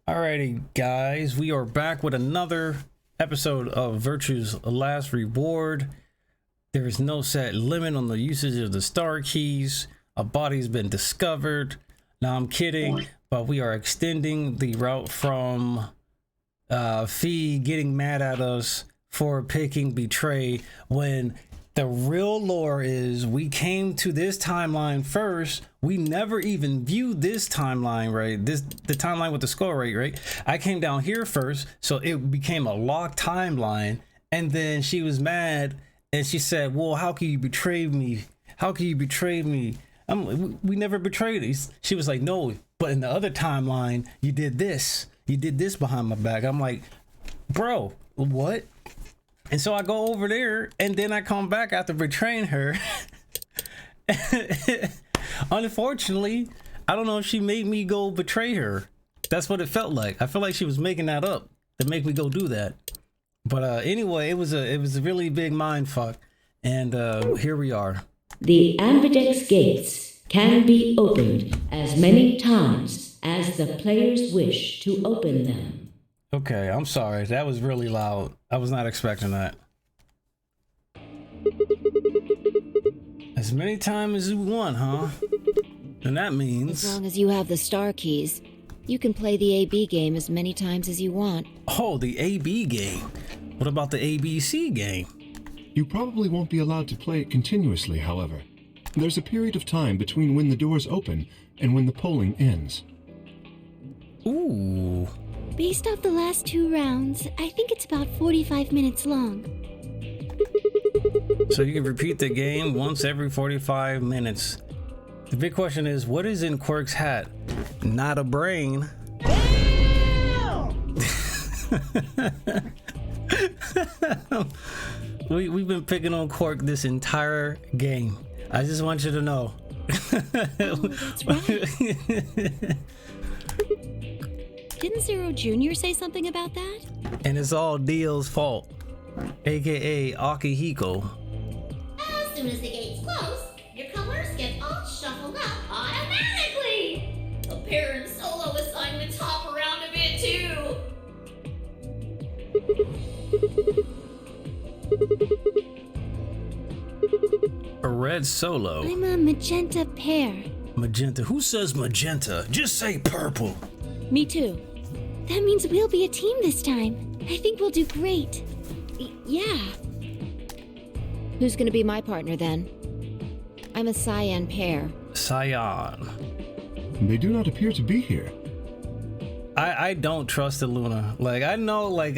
Alrighty, guys, we are back with another episode of Virtue's Last Reward. There is no set limit on the usage of the star keys. A body's been discovered. Now, I'm kidding, but we are extending the route from Fee getting mad at us for picking Betray, when the real lore is we came to this timeline first. We never even viewed this timeline, right? The timeline with the skull rate, right? I came down here first, so it became a locked timeline. And then she was mad and she said, well, how can you betray me? How can you betray me? We never betrayed you. She was like, no, but in the other timeline, you did this. You did this behind my back. I'm like, bro, what? And so I go over there and then I come back after betraying her. Unfortunately, I don't know if she made me go betray her. That's what it felt like. I feel like she was making that up to make me go do that. But anyway, it was a really big mind fuck. And here we are. The Ambidex gates can be opened as many times as the players wish to open them. Okay, I'm sorry. That was really loud. I was not expecting that. As many times as you want, huh? And that means... As long as you have the star keys, you can play the AB game as many times as you want. Oh, the AB game. What about the ABC game? You probably won't be allowed to play it continuously, however. There's a period of time between when the doors open and when the polling ends. Ooh. Based off the last 2 rounds, I think it's about 45 minutes long. So you can repeat the game once every 45 minutes. The big question is, what is in Quirk's hat? Not a brain. We've been picking on Quirk this entire game. I just want you to know. That's right. Didn't Zero Jr. say something about that? And it's all Dio's fault, aka Akihiko. As soon as the gates close, your colors get all shuffled up automatically. The pair and solo assignments hop around a bit too. A red solo. I'm a magenta pair. Magenta? Who says magenta? Just say purple. Me too. That means we'll be a team this time. I think we'll do great. Yeah. Who's gonna be my partner then? I'm a cyan pair. Cyan. They do not appear to be here. I don't trust the Luna. Like, I know, like,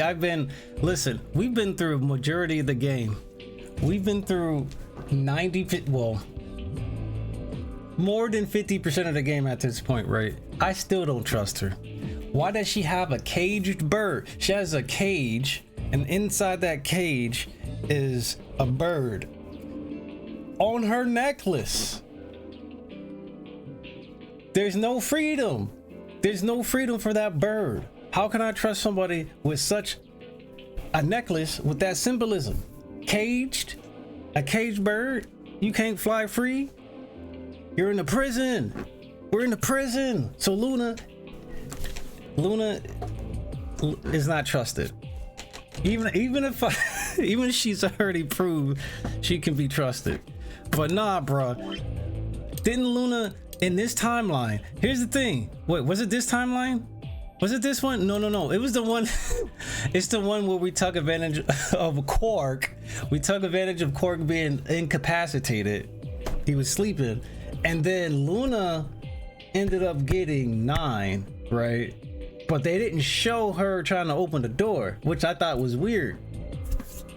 listen, we've been through majority of the game. We've been through more than 50% of the game at this point, right? I still don't trust her. Why does she have a caged bird? She has a cage, and inside that cage is a bird on her necklace. There's no freedom. There's no freedom for that bird. How can I trust somebody with such a necklace with that symbolism? Caged? A caged bird? You can't fly free? You're in the prison. We're in the prison. So Luna is not trusted. Even if she's already proved she can be trusted. But nah, bro. Didn't Luna in this timeline? Here's the thing. Wait, was it this timeline? Was it this one? No. It was the one. It's the one where we took advantage of Quark. We took advantage of Quark being incapacitated. He was sleeping. And then Luna ended up getting 9, right? But they didn't show her trying to open the door, which I thought was weird.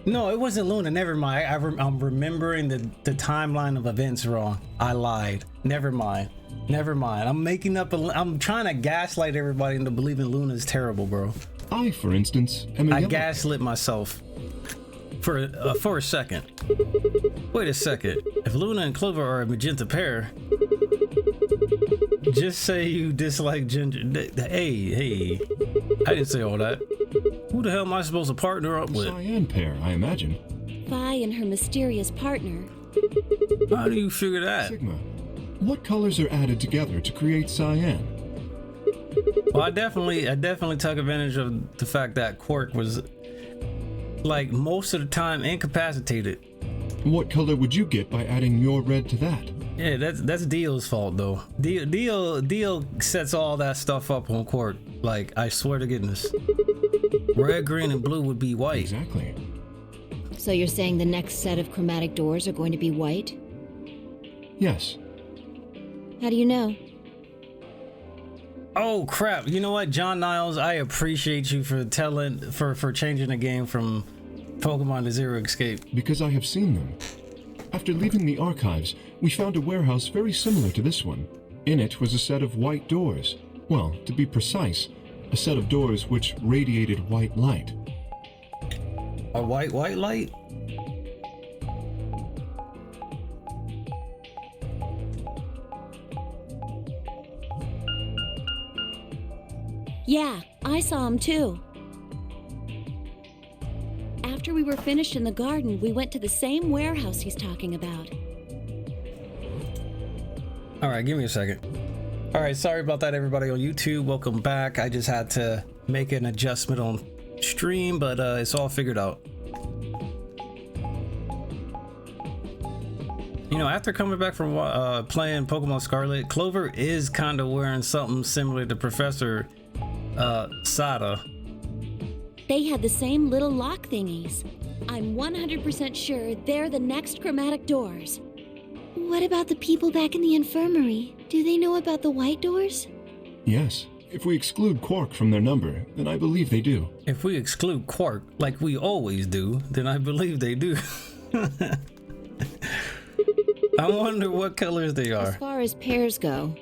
No, it wasn't Luna. Never mind. I'm remembering the timeline of events wrong. I lied. Never mind. I'm making up. I'm trying to gaslight everybody into believing Luna is terrible, bro. I, for instance, am a I gaslit myself for a second. Wait a second. If Luna and Clover are a magenta pair, just say you dislike ginger. Hey, I didn't say all that. Who the hell am I supposed to partner up with? Cyan pair, I imagine. Vi and her mysterious partner. How do you figure that? Sigma, what colors are added together to create cyan? Well, I definitely took advantage of the fact that Quark was like most of the time incapacitated. What color would you get by adding your red to that? Yeah, that's Dio's fault though. Dio sets all that stuff up on Quark. Like, I swear to goodness. Red, green, and blue would be white. Exactly. So you're saying the next set of chromatic doors are going to be white? Yes. How do you know? Oh crap! You know what, John Niles? I appreciate you for changing the game from Pokemon to Zero Escape. Because I have seen them. After leaving the archives, we found a warehouse very similar to this one. In it was a set of white doors. Well, to be precise, a set of doors which radiated white light. A white light? Yeah, I saw him too. After we were finished in the garden, we went to the same warehouse he's talking about. All right, give me a second. All right, sorry about that, everybody on YouTube. Welcome back. I just had to make an adjustment on stream, but it's all figured out. You know, after coming back from playing Pokemon Scarlet, Clover is kind of wearing something similar to Professor Sada. They had the same little lock thingies. I'm 100% sure they're the next chromatic doors. What about the people back in the infirmary? Do they know about the white doors? Yes. If we exclude Quark from their number, then I believe they do. If we exclude Quark, like we always do, then I believe they do. I wonder what colors they are. As far as pairs go,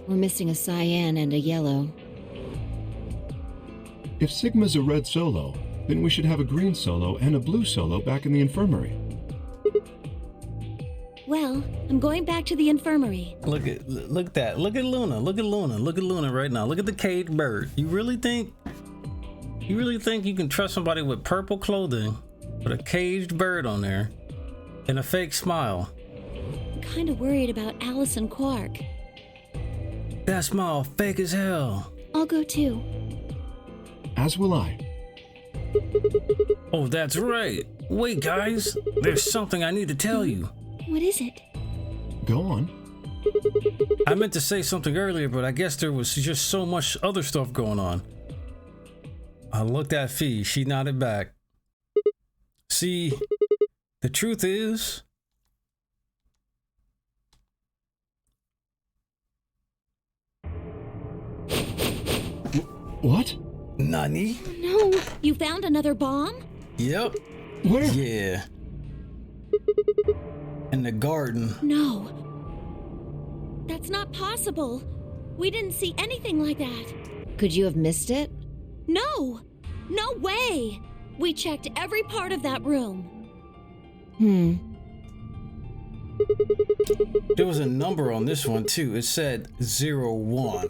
we're missing a cyan and a yellow. If Sigma's a red solo, then we should have a green solo and a blue solo back in the infirmary. Well, I'm going back to the infirmary. Look at that. Look at Luna. Look at Luna. Look at Luna right now. Look at the caged bird. You really think you can trust somebody with purple clothing with a caged bird on there and a fake smile? I'm kind of worried about Alice and Quark. That smile fake as hell. I'll go too. As will I. Oh, that's right. Wait, guys. There's something I need to tell you. What is it? Go on. I meant to say something earlier, but I guess there was just so much other stuff going on. I looked at Fee. She nodded back. See, the truth is... What? Nani? No, you found another bomb? Yep. Where? Yeah. In the garden. No. That's not possible. We didn't see anything like that. Could you have missed it? No! No way! We checked every part of that room. There was a number on this one too. It said 01.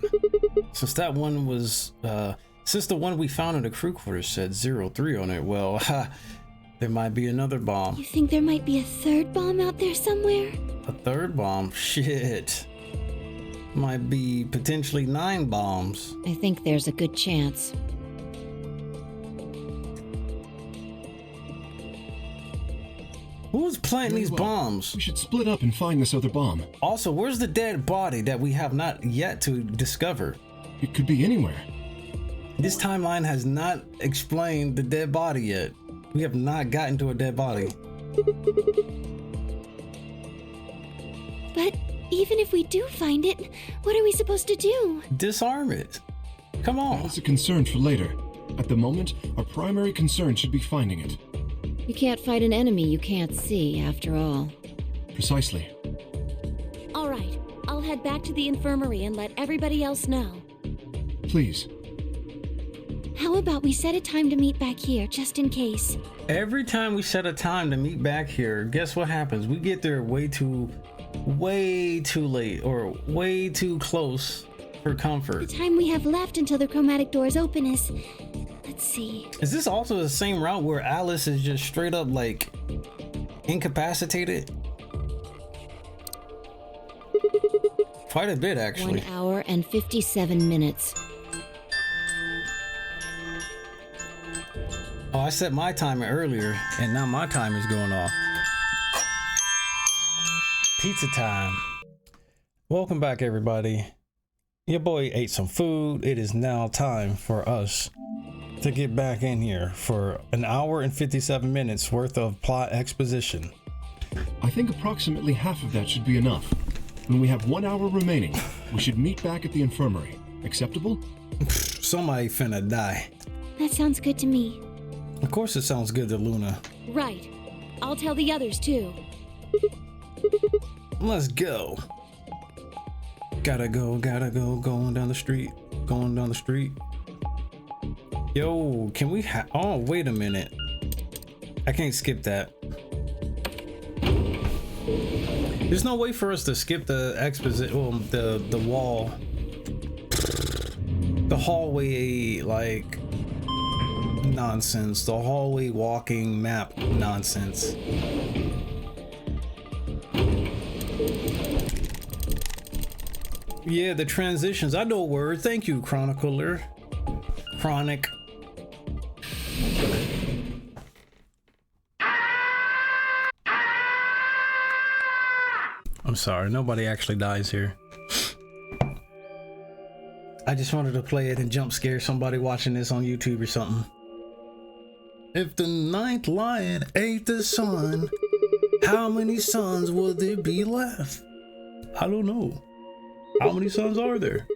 Since that one was since the one we found in the crew quarters said 03 on it, well, there might be another bomb. You think there might be a third bomb out there somewhere? A third bomb? Shit. Might be potentially 9 bombs. I think there's a good chance. Who's planting Very these well. bombs? We should split up and find this other bomb. Also, where's the dead body that we have not yet to discover? It could be anywhere. This timeline has not explained the dead body yet. We have not gotten to a dead body. But even if we do find it, what are we supposed to do? Disarm it. Come on. That's a concern for later. At the moment, our primary concern should be finding it. You can't fight an enemy you can't see, after all. Precisely. All right, I'll head back to the infirmary and let everybody else know. Please. How about we set a time to meet back here, just in case? Every time we set a time to meet back here, guess what happens? We get there way too late or way too close for comfort. The time we have left until the chromatic doors open is... Let's see. Is this also the same route where Alice is just straight up like incapacitated? Quite a bit, actually. 1 hour and 57 minutes. Oh, I set my timer earlier, and now my timer's going off. Pizza time. Welcome back, everybody. Your boy ate some food. It is now time for us to get back in here for an hour and 57 minutes worth of plot exposition. I think approximately half of that should be enough. When we have 1 hour remaining, we should meet back at the infirmary. Acceptable? Somebody finna die. That sounds good to me. Of course it sounds good to Luna. Right. I'll tell the others too. Let's go. Gotta go, going down the street. Yo, can we oh, wait a minute. I can't skip that. There's no way for us to skip the exposition, well, the wall. The hallway, like, nonsense. The hallway walking map nonsense. Yeah, the transitions. I know a word. Thank you, chronicler. Chronic. I'm sorry, nobody actually dies here. I just wanted to play it and jump scare somebody watching this on YouTube or something. If the ninth lion ate the sun, how many suns would there be left? I don't know. How many suns are there?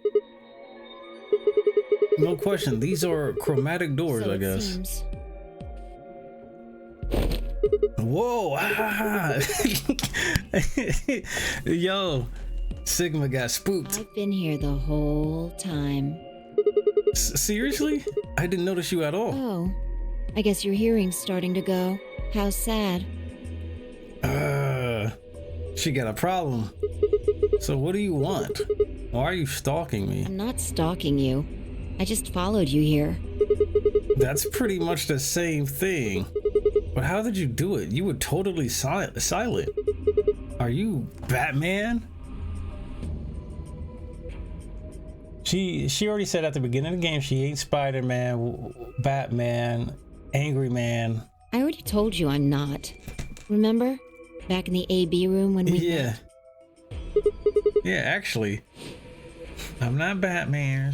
No question, these are chromatic doors, So I it guess. seems. Whoa! Yo, Sigma got spooked. I've been here the whole time. Seriously? I didn't notice you at all. Oh, I guess your hearing's starting to go. How sad. She got a problem. So what do you want? Why are you stalking me? I'm not stalking you. I just followed you here. That's pretty much the same thing. But how did you do it? You were totally silent. Are you Batman? She already said at the beginning of the game she ain't Spider-Man, Batman, Angry Man. I already told you I'm not. Remember? Back in the AB room when we Yeah. Yeah, actually. I'm not Batman.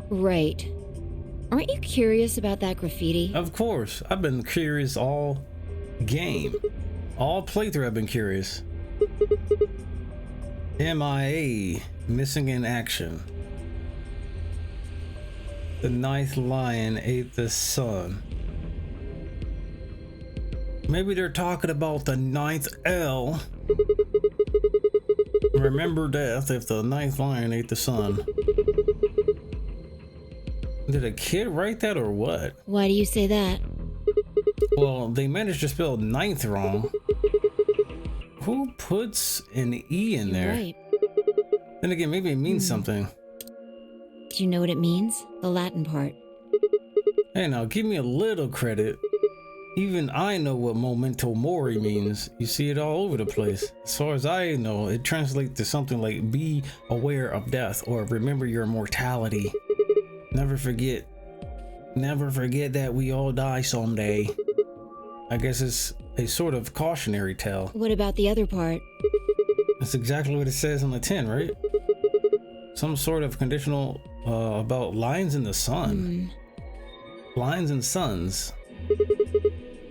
Right. Aren't you curious about that graffiti? Of course. I've been curious all game. All playthrough I've been curious. MIA. Missing in action. The ninth lion ate the sun. Maybe they're talking about the ninth L. Remember death if the ninth lion ate the sun. Did a kid write that or what? Why do you say that? Well, they managed to spell ninth wrong. Who puts an E in there? Right. Then again, maybe it means something. Do you know what it means? The Latin part. Hey, now give me a little credit. Even I know what memento mori means. You see it all over the place. As far as I know, it translates to something like be aware of death or remember your mortality. Never forget that we all die someday. I guess it's a sort of cautionary tale. What about the other part? That's exactly what it says on the tin, right? Some sort of conditional about lines in the sun. Lines and suns.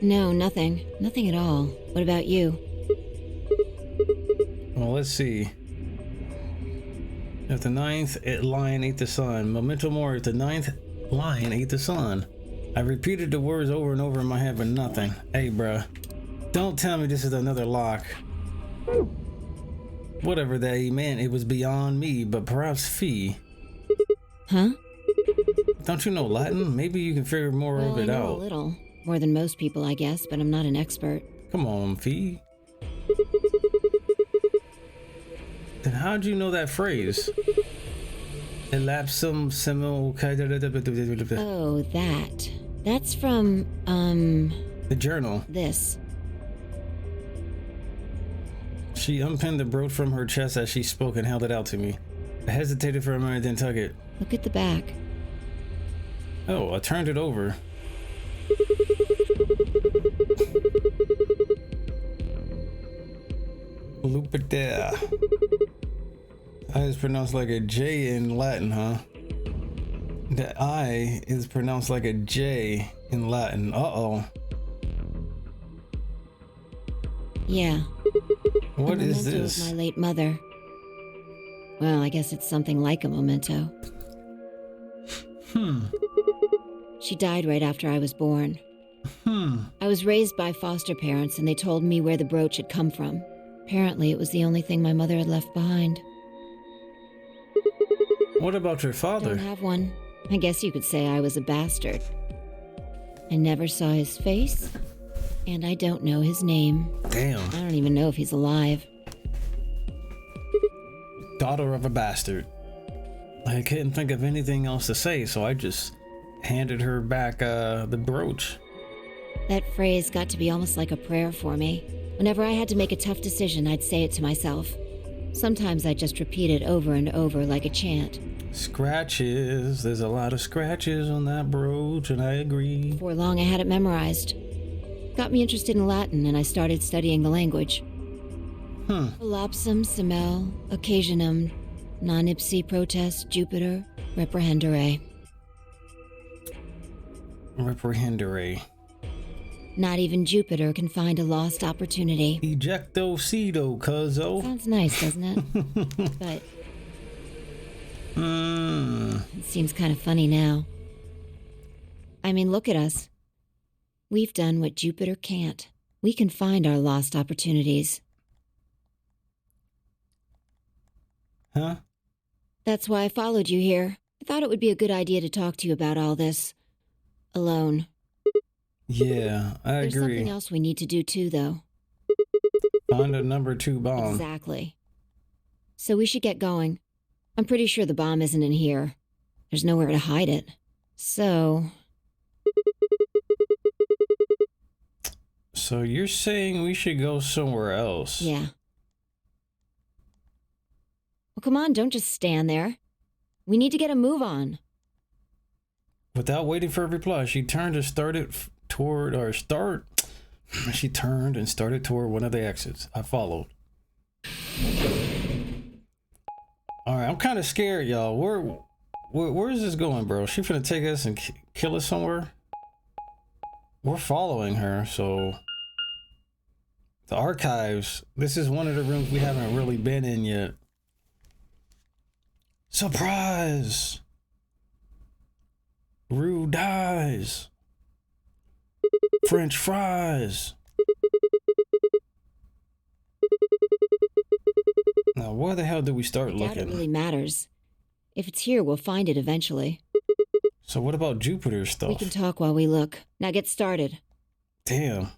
No, nothing. Nothing at all. What about you? Well, let's see. If the ninth lion ate the sun, memento mori, if the ninth lion ate the sun. I repeated the words over and over in my head, but nothing. Hey, bruh. Don't tell me this is another lock. Whatever that he meant, it was beyond me, but perhaps Fee. Huh? Don't you know Latin? Maybe you can figure more Well, of I it know a out. little. More than most people, I guess, but I'm not an expert. Come on, Fee. Then how'd you know that phrase? Elapsum simul. Oh, that. That's from, The journal. this. She unpinned the brooch from her chest as she spoke and held it out to me. I hesitated for a moment, then took it. Look at the back. Oh, I turned it over. Lupita. I is pronounced like a J in Latin, huh? The I is pronounced like a J in Latin. Uh-oh. Yeah. What a is memento this? Of my late mother. Well, I guess it's something like a memento. She died right after I was born. I was raised by foster parents, and they told me where the brooch had come from. Apparently, it was the only thing my mother had left behind. What about your I father? don't have one. I guess you could say I was a bastard. I never saw his face, and I don't know his name. Damn. I don't even know if he's alive. Daughter of a bastard. I couldn't think of anything else to say, so I just handed her back the brooch. That phrase got to be almost like a prayer for me. Whenever I had to make a tough decision, I'd say it to myself. Sometimes I'd just repeat it over and over like a chant. Scratches. There's a lot of scratches on that brooch, and I agree. Before long, I had it memorized. Got me interested in Latin, and I started studying the language. Lapsum semel, occasionum, non ipsi protest Jupiter, reprehendere. Reprehendere. Not even Jupiter can find a lost opportunity. Ejectocido, cuzzo. Sounds nice, doesn't it? But it seems kind of funny now. I mean, look at us. We've done what Jupiter can't. We can find our lost opportunities. Huh? That's why I followed you here. I thought it would be a good idea to talk to you about all this. Alone. Yeah, I There's agree. something else we need to do too, though. Find a number 2 bomb. Exactly. So we should get going. I'm pretty sure the bomb isn't in here. There's nowhere to hide it. So you're saying we should go somewhere else? yeah. Well, come on, don't just stand there. We need to get a move on. Without waiting for a reply, she turned and started toward She turned and started toward one of the exits. I followed. All right, I'm kind of scared, y'all. Where is this going, bro? She finna take us and kill us somewhere? We're following her, so the archives. This is one of the rooms we haven't really been in yet. Surprise! Rue dies. French fries. Now, where the hell do we start I doubt it looking? really matters. If it's here, we'll find it eventually. So what about Jupiter's stuff? We can talk while we look. Now get started. Damn,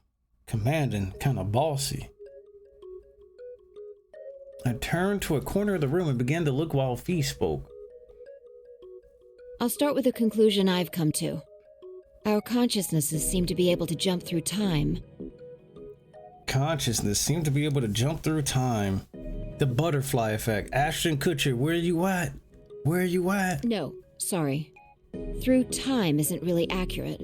commanding, kind of bossy. I turned to a corner of the room and began to look while Fee spoke. I'll start with a conclusion I've come to. Our consciousnesses seem to be able to jump through time. Consciousness seemed to be able to jump through time. The butterfly effect. Ashton Kutcher, where are you at? Where are you at? No, sorry. Through time isn't really accurate.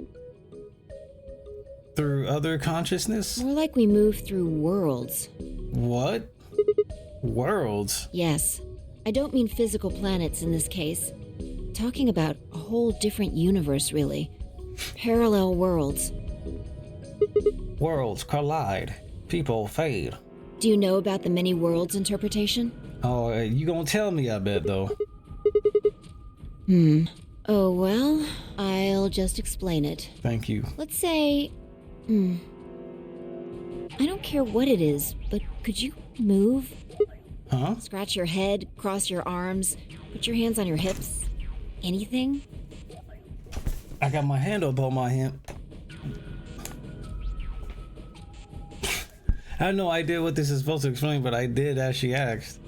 Through other consciousness? More like we move through worlds. What? Worlds? Yes. I don't mean physical planets in this case. Talking about a whole different universe, really. Parallel worlds. Worlds collide. People fade. Do you know about the many worlds interpretation? Oh, you gonna tell me, I bet, though. Oh, well, I'll just explain it. Thank you. Let's say... I don't care what it is, but could you move? Huh? Scratch your head, cross your arms, put your hands on your hips. Anything? I got my hand up on my hip. I have no idea what this is supposed to explain, but I did as she asked.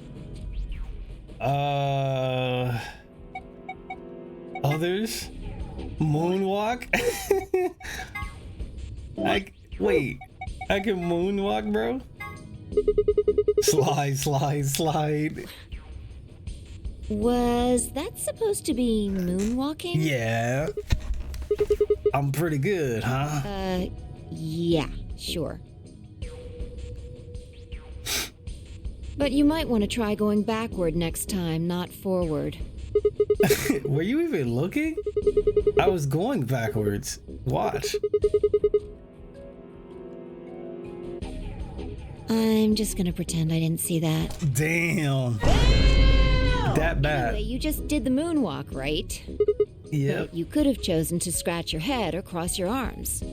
Others? Moonwalk? Wait, I can moonwalk, bro? Slide. Was that supposed to be moonwalking? Yeah. I'm pretty good, huh? Yeah, sure. But you might want to try going backward next time, not forward. Were you even looking? I was going backwards. Watch. I'm just gonna pretend I didn't see that. Damn. That bad. Anyway, you just did the moonwalk, right? Yep. But you could have chosen to scratch your head or cross your arms.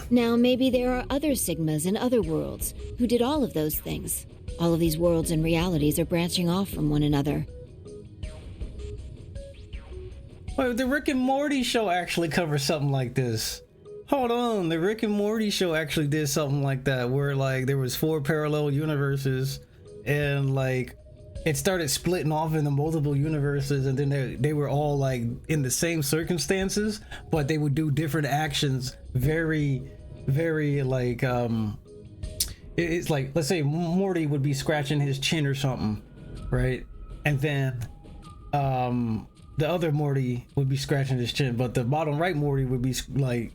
Now, maybe there are other Sigmas in other worlds who did all of those things. All of these worlds and realities are branching off from one another. Wait, the Rick and Morty show actually covers something like this. Hold on, the Rick and Morty show actually did something like that, where like there was 4 parallel universes, and like it started splitting off into multiple universes, and then they were all like in the same circumstances, but they would do different actions. Very like it's like, let's say Morty would be scratching his chin or something, right? And then the other Morty would be scratching his chin, but the bottom right Morty would be like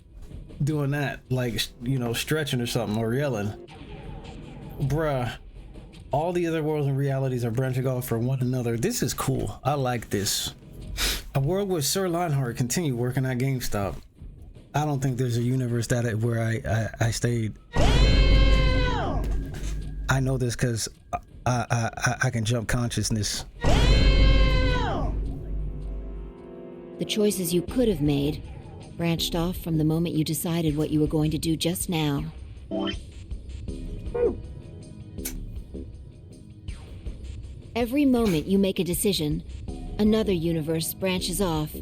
doing that, like, you know, stretching or something, or yelling. Bruh, all the other worlds and realities are branching off from one another. This is cool. I like this. A world where Sir-lionhart continued working at GameStop. I don't think there's a universe that where I stayed. I know this because I can jump consciousness. The choices you could have made branched off from the moment you decided what you were going to do just now. Every moment you make a decision, another universe branches off,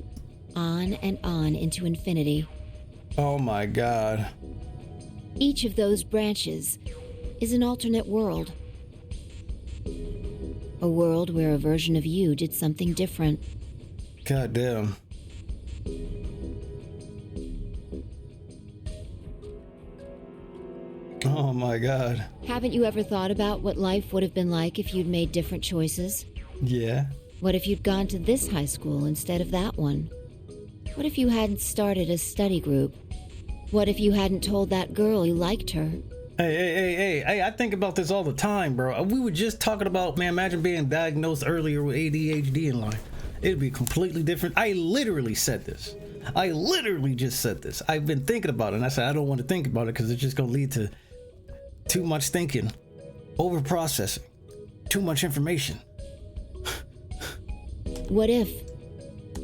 on and on into infinity. Oh my god. Each of those branches is an alternate world. A world where a version of you did something different. God damn. Oh my god. Haven't you ever thought about what life would have been like if you'd made different choices? Yeah. What if you'd gone to this high school instead of that one? What if you hadn't started a study group? What if you hadn't told that girl you liked her? Hey, I think about this all the time, bro. We were just talking about, man, imagine being diagnosed earlier with ADHD in life. It'd be completely different. I literally said this. I literally just said this. I've been thinking about it, and I said I don't want to think about it because it's just going to lead to too much thinking, over processing, too much information. What if?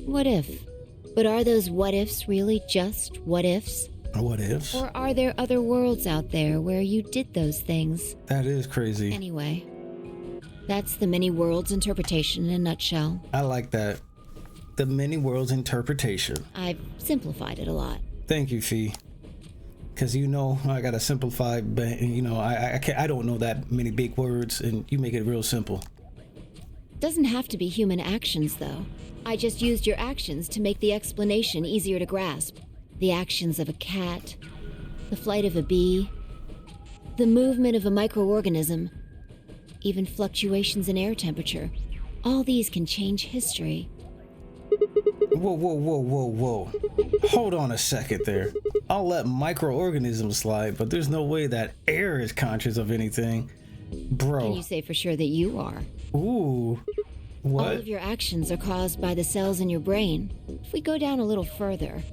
What if? But are those what ifs really just what ifs? What ifs? Or are there other worlds out there where you did those things? That is crazy. Anyway, that's the many worlds interpretation in a nutshell. I like that. The many worlds interpretation. I've simplified it a lot. Thank you, Fee. Because you know I gotta simplify, but you know I don't know that many big words, and you make it real simple. Doesn't have to be human actions, though. I just used your actions to make the explanation easier to grasp. The actions of a cat, the flight of a bee, the movement of a microorganism, even fluctuations in air temperature. All these can change history. Whoa. Hold on a second there. I'll let microorganisms slide, but there's no way that air is conscious of anything. Bro. Can you say for sure that you are? Ooh. What? All of your actions are caused by the cells in your brain. If we go down a little further,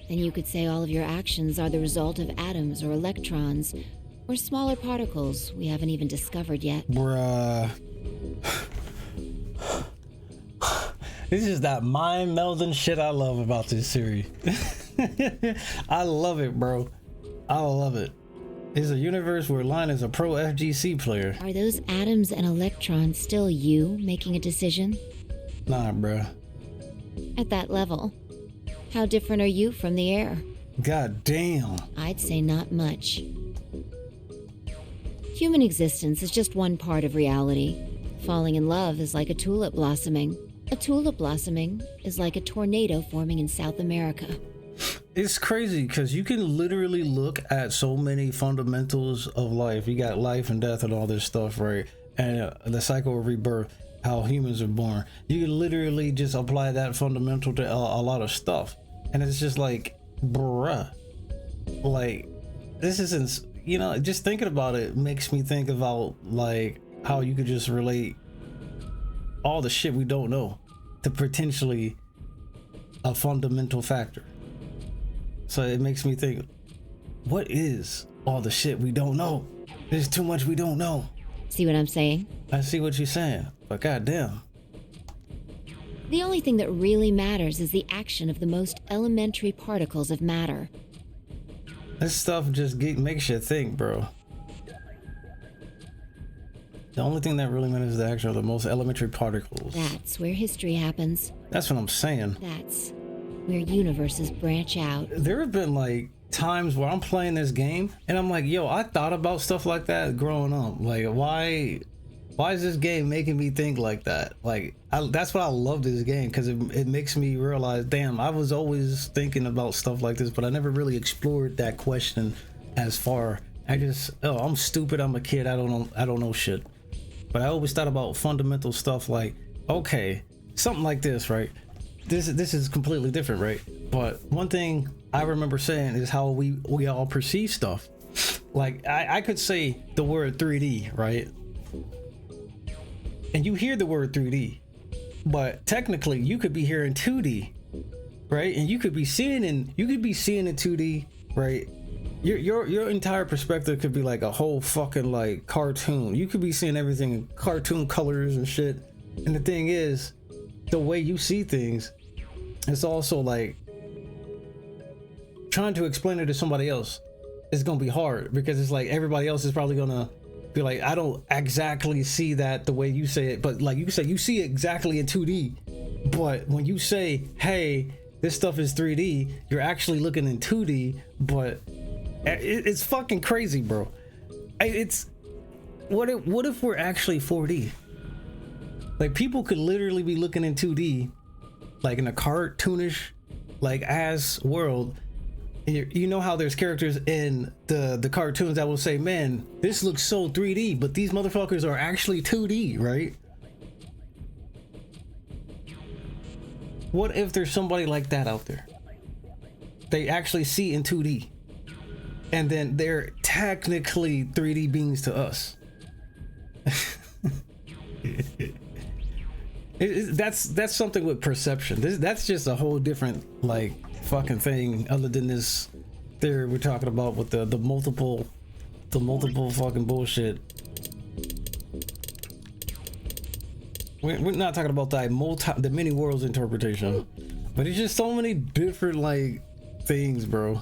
then you could say all of your actions are the result of atoms or electrons, or smaller particles we haven't even discovered yet. Bruh. This is that mind-melding shit I love about this series. I love it, bro. I love it. It's a universe where Lion is a pro FGC player. Are those atoms and electrons still you making a decision? Nah, bruh. At that level, how different are you from the air? God damn. I'd say not much. Human existence is just one part of reality. Falling in love is like a tulip blossoming. A tulip blossoming is like a tornado forming in South America. It's crazy because you can literally look at so many fundamentals of life. You got life and death and all this stuff, right? And the cycle of rebirth, how humans are born. You can literally just apply that fundamental to a lot of stuff. And it's just like, bruh, like, this isn't, you know, just thinking about it makes me think about like how you could just relate all the shit we don't know to potentially a fundamental factor. So it makes me think, what is all the shit we don't know? There's too much we don't know. See what I'm saying? I see what you're saying, but goddamn. The only thing that really matters is the action of the most elementary particles of matter. This stuff just makes you think, bro. The only thing that really matters is the action of the most elementary particles. That's where history happens. That's what I'm saying. That's where universes branch out. There have been like times where I'm playing this game and I'm like, yo, I thought about stuff like that growing up. Like, why is this game making me think like that? Like, that's what I love this game, because it makes me realize, damn, I was always thinking about stuff like this, but I never really explored that question as far. I'm stupid, I'm a kid, I don't know shit. But I always thought about fundamental stuff like, okay, something like this, right? This is completely different, right? But one thing I remember saying is how we all perceive stuff. Like, I could say the word 3D, right? And you hear the word 3D, but technically you could be hearing 2D, right? And you could be seeing in 2D, right? Your entire perspective could be like a whole fucking like cartoon. You could be seeing everything in cartoon colors and shit. And the thing is, the way you see things, it's also like trying to explain it to somebody else is gonna be hard, because it's like everybody else is probably gonna be like, I don't exactly see that the way you say it, but like you say, you see it exactly in 2D. But when you say, hey, this stuff is 3D, you're actually looking in 2D, but it's fucking crazy, bro. It's what if we're actually 4D? Like, people could literally be looking in 2D, like in a cartoonish like ass world. You know how there's characters in the cartoons that will say, man, this looks so 3D, but these motherfuckers are actually 2D, right? What if there's somebody like that out there? They actually see in 2D, and then they're technically 3D beings to us. That's something with perception. That's just a whole different like fucking thing, other than this theory we're talking about with the multiple fucking bullshit. We're not talking about the many worlds interpretation, but it's just so many different like things, bro.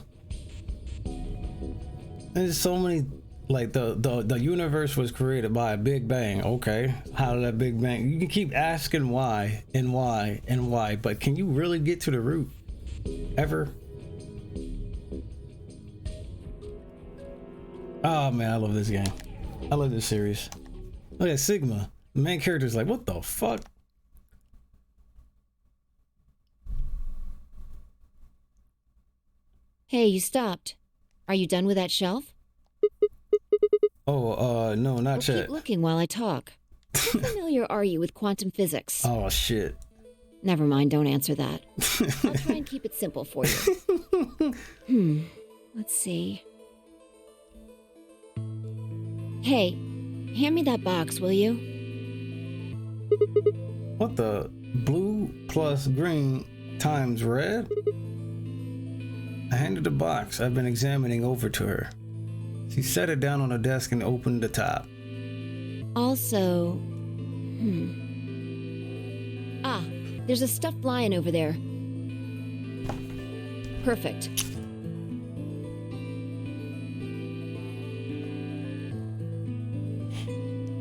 There's so many, like the universe was created by a big bang. Okay, how did that big bang? You can keep asking why and why and why, but can you really get to the root ever? Oh man, I love this game. I love this series. Look at Sigma. The main character's like, what the fuck? Hey, you stopped. Are you done with that shelf? Oh, no, not yet. Keep looking while I talk. How familiar are you with quantum physics? Oh shit. Never mind, don't answer that. I'll try and keep it simple for you. Let's see. Hey, hand me that box, will you? What the? Blue plus green times red? I handed the box I've been examining over to her. She set it down on the desk and opened the top. Also, Ah, there's a stuffed lion over there. Perfect.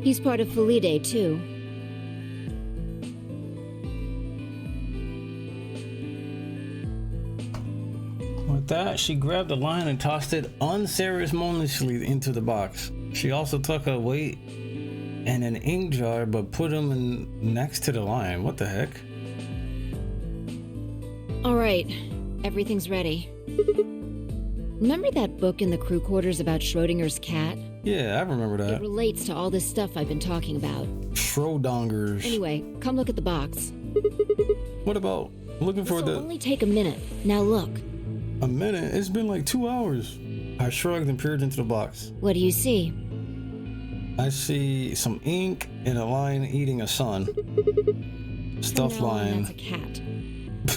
He's part of Felidae, too. With that, she grabbed the lion and tossed it unceremoniously into the box. She also took a weight and an ink jar, but put them in next to the lion. What the heck? All right, everything's ready. Remember that book in the crew quarters about Schrodinger's cat? Yeah, I remember that. It relates to all this stuff I've been talking about. Schrodingers. Anyway, come look at the box. What about looking for This'll the... only take a minute. Now look. A minute? It's been like 2 hours. I shrugged and peered into the box. What do you see? I see some ink and a lion eating a sun. Stuffed From now on, lion. That's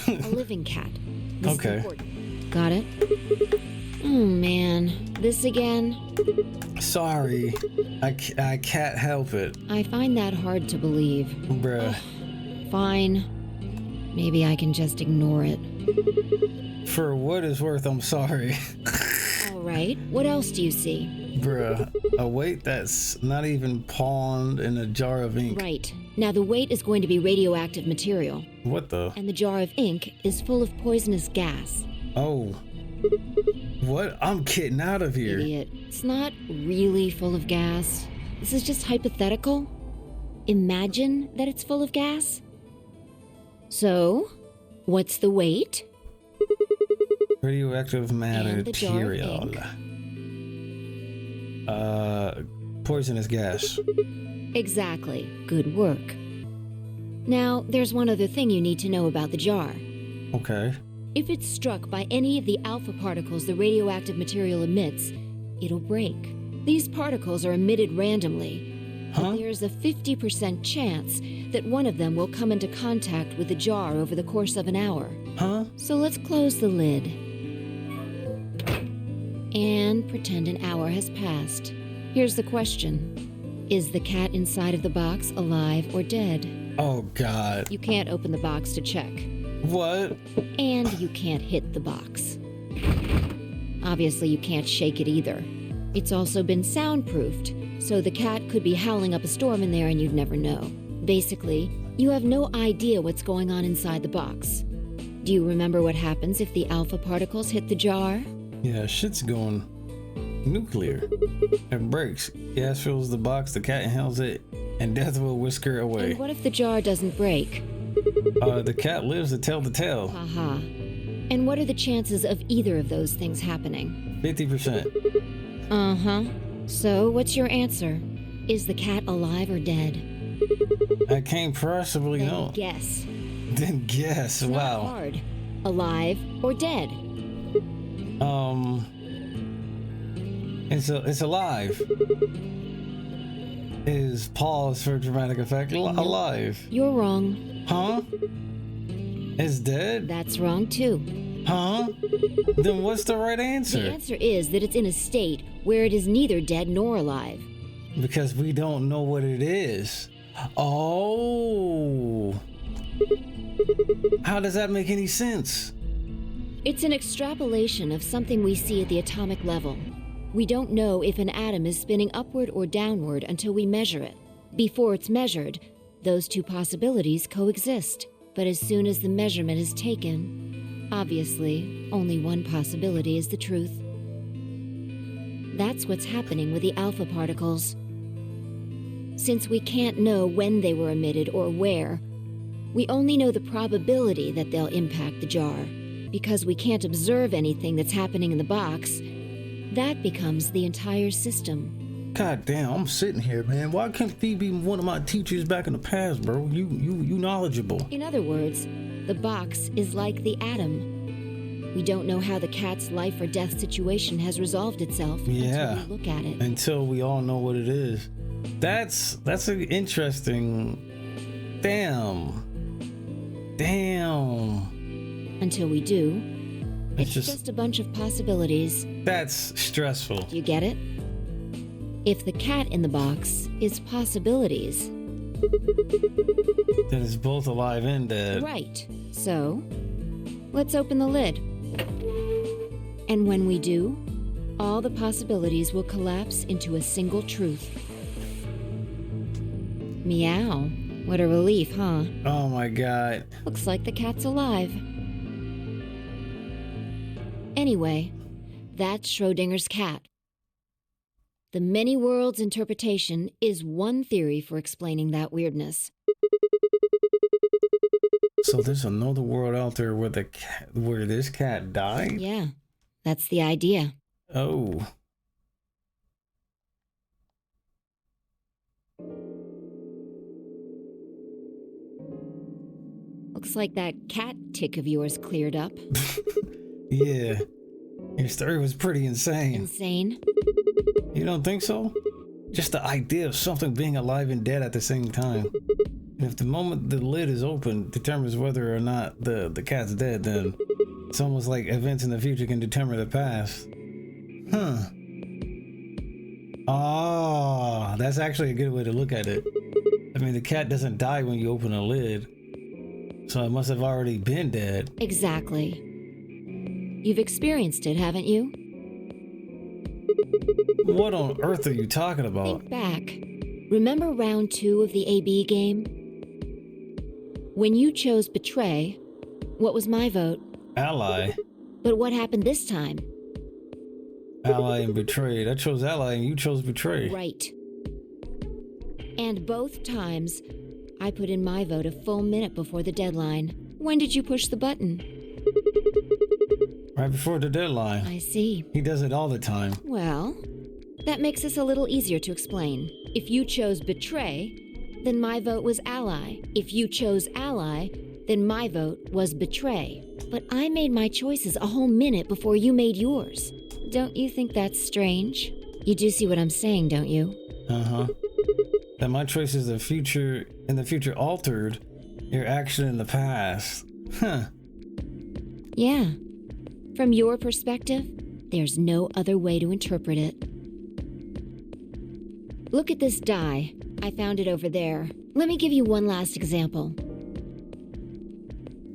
a cat. A living cat. This is Okay. important. Got it? Oh man, this again? Sorry, I can't help it. I find that hard to believe. Bruh. Fine. Maybe I can just ignore it. For what it's worth, I'm sorry. All right, what else do you see? Bruh, a weight that's not even pawned in a jar of ink. Right. Now the weight is going to be radioactive material, What the? and the jar of ink is full of poisonous gas. Oh. What? I'm getting out of here. Idiot. It's not really full of gas. This is just hypothetical. Imagine that it's full of gas. So, what's the weight? Radioactive matter And the jar of material. Poisonous gas. Exactly. Good work. Now, there's one other thing you need to know about the jar. Okay. If it's struck by any of the alpha particles the radioactive material emits, it'll break. These particles are emitted randomly. Huh? But there's a 50% chance that one of them will come into contact with the jar over the course of an hour. Huh? So let's close the lid. And pretend an hour has passed. Here's the question. Is the cat inside of the box alive or dead? Oh, God. You can't open the box to check. What? And you can't hit the box. Obviously, you can't shake it either. It's also been soundproofed, so the cat could be howling up a storm in there and you'd never know. Basically, you have no idea what's going on inside the box. Do you remember what happens if the alpha particles hit the jar? Yeah, shit's going nuclear. It breaks. Gas fills the box, the cat inhales it, and death will whisk her away. And what if the jar doesn't break? The cat lives to tell the tale. Haha. And what are the chances of either of those things happening? 50%. Uh-huh. So, what's your answer? Is the cat alive or dead? I can't possibly Then know. guess. Then guess. It's not Wow. hard. Alive or dead? It's alive. Is pause for dramatic effect alive? You're wrong. Huh? It's dead? That's wrong too. Huh? Then what's the right The answer? answer is that it's in a state where it is neither dead nor alive. Because we don't know what it is. Oh. How does that make any sense? It's an extrapolation of something we see at the atomic level. We don't know if an atom is spinning upward or downward until we measure it. Before it's measured, those two possibilities coexist. But as soon as the measurement is taken, obviously, only one possibility is the truth. That's what's happening with the alpha particles. Since we can't know when they were emitted or where, we only know the probability that they'll impact the jar. Because we can't observe anything that's happening in the box, that becomes the entire system. God damn, I'm sitting here, man. Why can't Phoebe be one of my teachers back in the past, bro? You knowledgeable. In other words, the box is like the atom. We don't know how the cat's life or death situation has resolved itself Yeah. until we look at it. Until we all know what it is. That's an interesting. Damn. Until we do, It's it's just a bunch of possibilities. That's stressful. Do you get it? If the cat in the box is possibilities, That is both alive and dead. right. So, let's open the lid. And when we do, all the possibilities will collapse into a single truth. Meow. What a relief, huh? Oh my god. Looks like the cat's alive. Anyway, that's Schrodinger's cat. The many worlds interpretation is one theory for explaining that weirdness. So there's another world out there where where this cat died? Yeah, that's the idea. Oh. Looks like that cat tick of yours cleared up. Yeah. Your story was pretty insane. Insane? You don't think so? Just the idea of something being alive and dead at the same time. And if the moment the lid is open determines whether or not the cat's dead, then it's almost like events in the future can determine the past. Huh. Oh, that's actually a good way to look at it. I mean, the cat doesn't die when you open a lid, so it must have already been dead. Exactly. You've experienced it, haven't you? What on earth are you talking about? Think back. Remember round 2 of the AB game? When you chose betray, what was my vote? Ally. But what happened this time? Ally and betrayed. I chose ally and you chose betray. Right. And both times, I put in my vote a full minute before the deadline. When did you push the button? Right before the deadline. I see. He does it all the time. Well, that makes this a little easier to explain. If you chose betray, then my vote was ally. If you chose ally, then my vote was betray. But I made my choices a whole minute before you made yours. Don't you think that's strange? You do see what I'm saying, don't you? Uh-huh. That my choices in the future altered your action in the past. Huh. Yeah. From your perspective, there's no other way to interpret it. Look at this die. I found it over there. Let me give you one last example.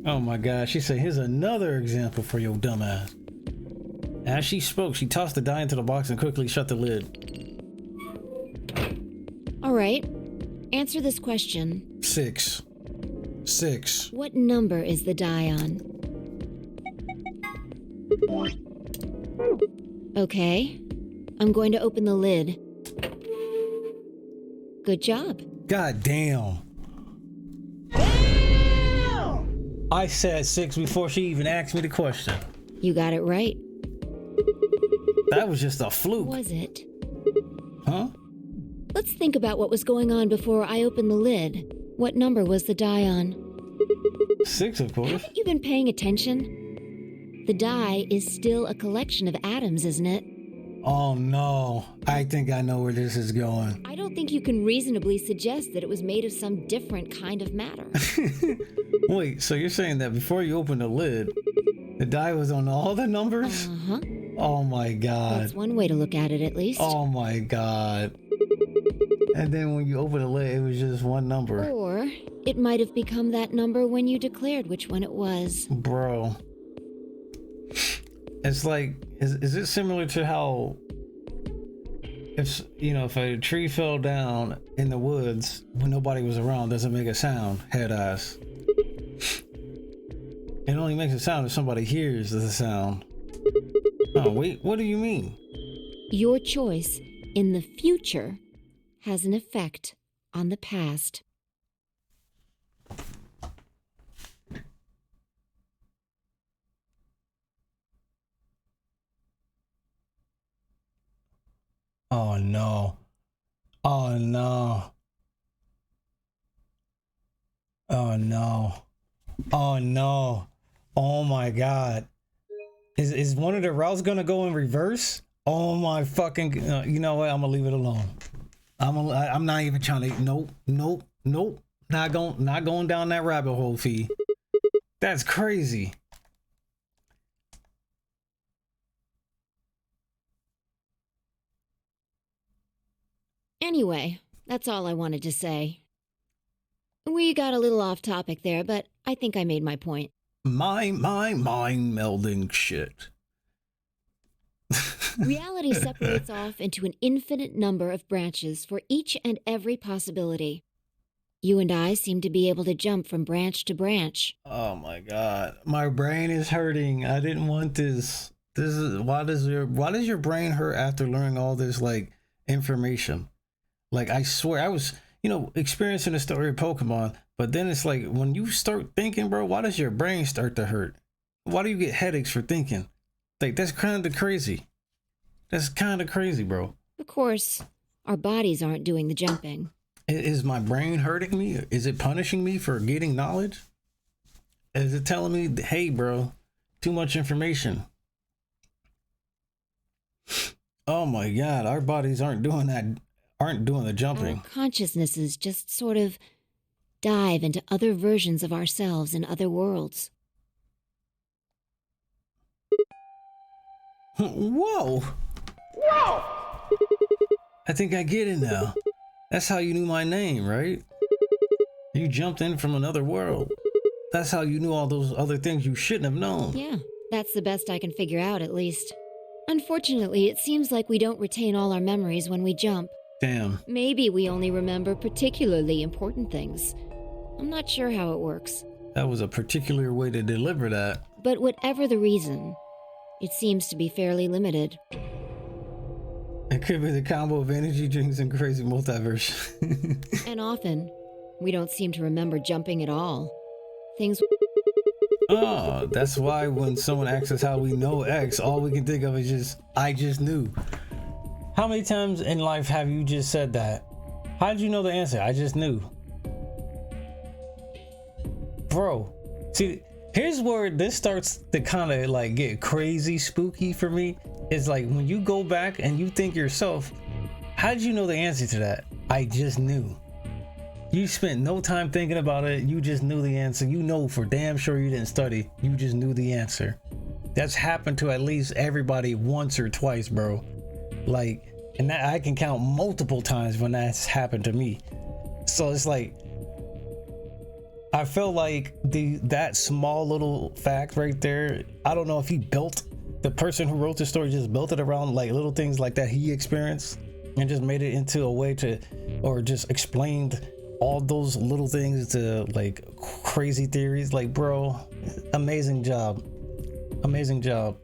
Oh my gosh, she said, here's another example for your dumbass. As she spoke, she tossed the die into the box and quickly shut the lid. All right. Answer this question. 6. What number is the die on? Okay. I'm going to open the lid. Good job. God damn. I said 6 before she even asked me the question. You got it right. That was just a fluke. Was it? Huh? Let's think about what was going on before I opened the lid. What number was the die on? 6, of course. Haven't you been paying attention? The die is still a collection of atoms, isn't it? Oh no. I think I know where this is going. I don't think you can reasonably suggest that it was made of some different kind of matter. Wait, so you're saying that before you opened the lid, the die was on all the numbers? Uh-huh. Oh my god. That's one way to look at it, at least. Oh my god. And then when you open the lid, it was just one number. Or it might have become that number when you declared which one it was. Bro. It's like, is it similar to how if a tree fell down in the woods when nobody was around, doesn't make a sound, head ass. It only makes a sound if somebody hears the sound. Oh wait, what do you mean? Your choice in the future has an effect on the past. Oh no. Oh no. Oh no. Oh no. Oh my god. Is one of the routes gonna go in reverse? Oh my fucking, you know what? I'm gonna leave it alone. I'm not even trying to, nope. Not going down that rabbit hole, Fee. That's crazy. Anyway, that's all I wanted to say. We got a little off topic there, but I think I made my point. My mind melding shit. Reality separates off into an infinite number of branches for each and every possibility. You and I seem to be able to jump from branch to branch. Oh my god. My brain is hurting. I didn't want this. Why does your brain hurt after learning all this like information? Like I swear I was, experiencing the story of Pokemon, but then it's like when you start thinking, bro, why does your brain start to hurt? Why do you get headaches for thinking? Like that's kind of crazy. That's kind of crazy, bro. Of course, our bodies aren't doing the jumping. Is my brain hurting me? Is it punishing me for getting knowledge? Is it telling me, hey, bro, too much information? Oh my God, our bodies aren't doing the jumping. Our consciousnesses just sort of dive into other versions of ourselves in other worlds. Whoa! Whoa! I think I get it now. That's how you knew my name, right? You jumped in from another world. That's how you knew all those other things you shouldn't have known. Yeah, that's the best I can figure out, at least. Unfortunately, it seems like we don't retain all our memories when we jump. Damn. Maybe we only remember particularly important things. I'm not sure how it works. That was a particular way to deliver that. But whatever the reason, it seems to be fairly limited. It could be the combo of energy drinks and crazy multiverse. And often, we don't seem to remember jumping at all. Things... Oh, that's why when someone asks us how we know X, all we can think of is just, I just knew. How many times in life have you just said that? How did you know the answer? I just knew. Bro, see, here's where this starts to kind of like get crazy spooky for me. It's like when you go back and you think yourself, how did you know the answer to that? I just knew. You spent no time thinking about it. You just knew the answer. You know for damn sure you didn't study. You just knew the answer. That's happened to at least everybody once or twice, bro. Like, and that I can count multiple times when that's happened to me. So it's like, I feel like that small little fact right there, I don't know if the person who wrote the story just built it around like little things like that he experienced and just made it into a way to, or just explained all those little things to like crazy theories. Like, bro, amazing job. Amazing job.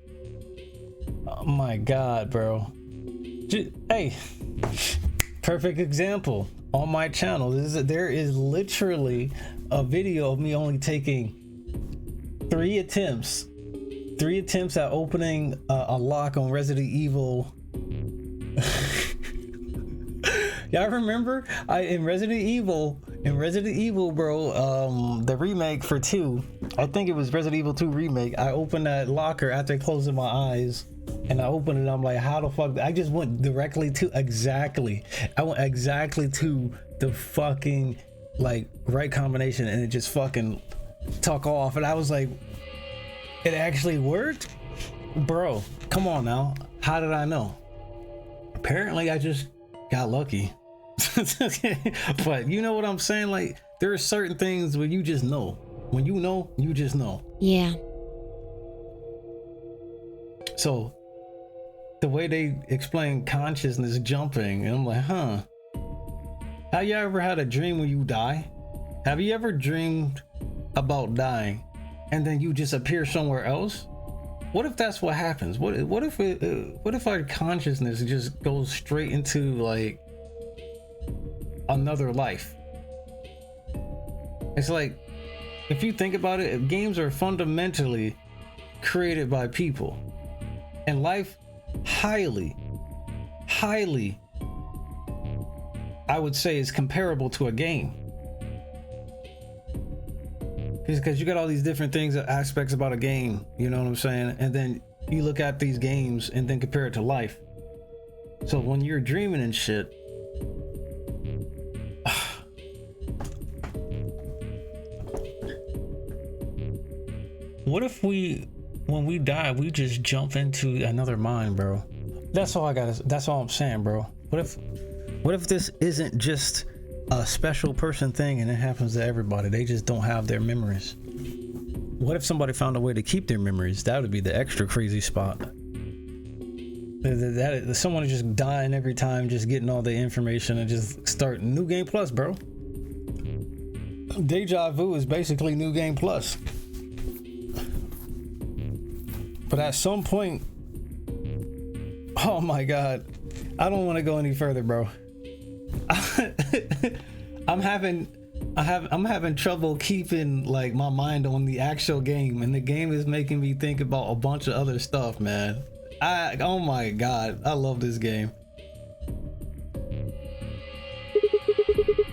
Oh my God, bro. Hey, perfect example on my channel. There is literally a video of me only taking 3 attempts at opening a lock on Resident Evil. Y'all remember in Resident Evil, bro, the remake for 2, I think it was Resident Evil 2 remake. I opened that locker after closing my eyes, and I opened it. I'm like, how the fuck? I just went directly to exactly to the fucking like right combination, and it just fucking took off. And I was like, it actually worked, bro. Come on now. How did I know? Apparently, I just got lucky. But you know what I'm saying? Like, there are certain things where you just know. When you know, you just know. Yeah. So the way they explain consciousness jumping, and I'm like, huh. Have you ever had a dream when you die? Have you ever dreamed about dying and then you just appear somewhere else? What if that's what happens? What if our consciousness just goes straight into like another life? It's like, if you think about it, games are fundamentally created by people, and life highly, I would say, is comparable to a game. Because you got all these different things, aspects about a game, you know what I'm saying? And then you look at these games and then compare it to life. So when you're dreaming and shit, what if when we die, we just jump into another mind, bro? That's all I'm saying, bro. What if this isn't just a special person thing and it happens to everybody? They just don't have their memories. What if somebody found a way to keep their memories? That would be the extra crazy spot. Someone just dying every time, just getting all the information and just start New Game Plus, bro. Deja vu is basically New Game Plus. But at some point, oh my God, I don't want to go any further, bro. I'm having trouble keeping like my mind on the actual game, and the game is making me think about a bunch of other stuff, man. Oh my God, I love this game.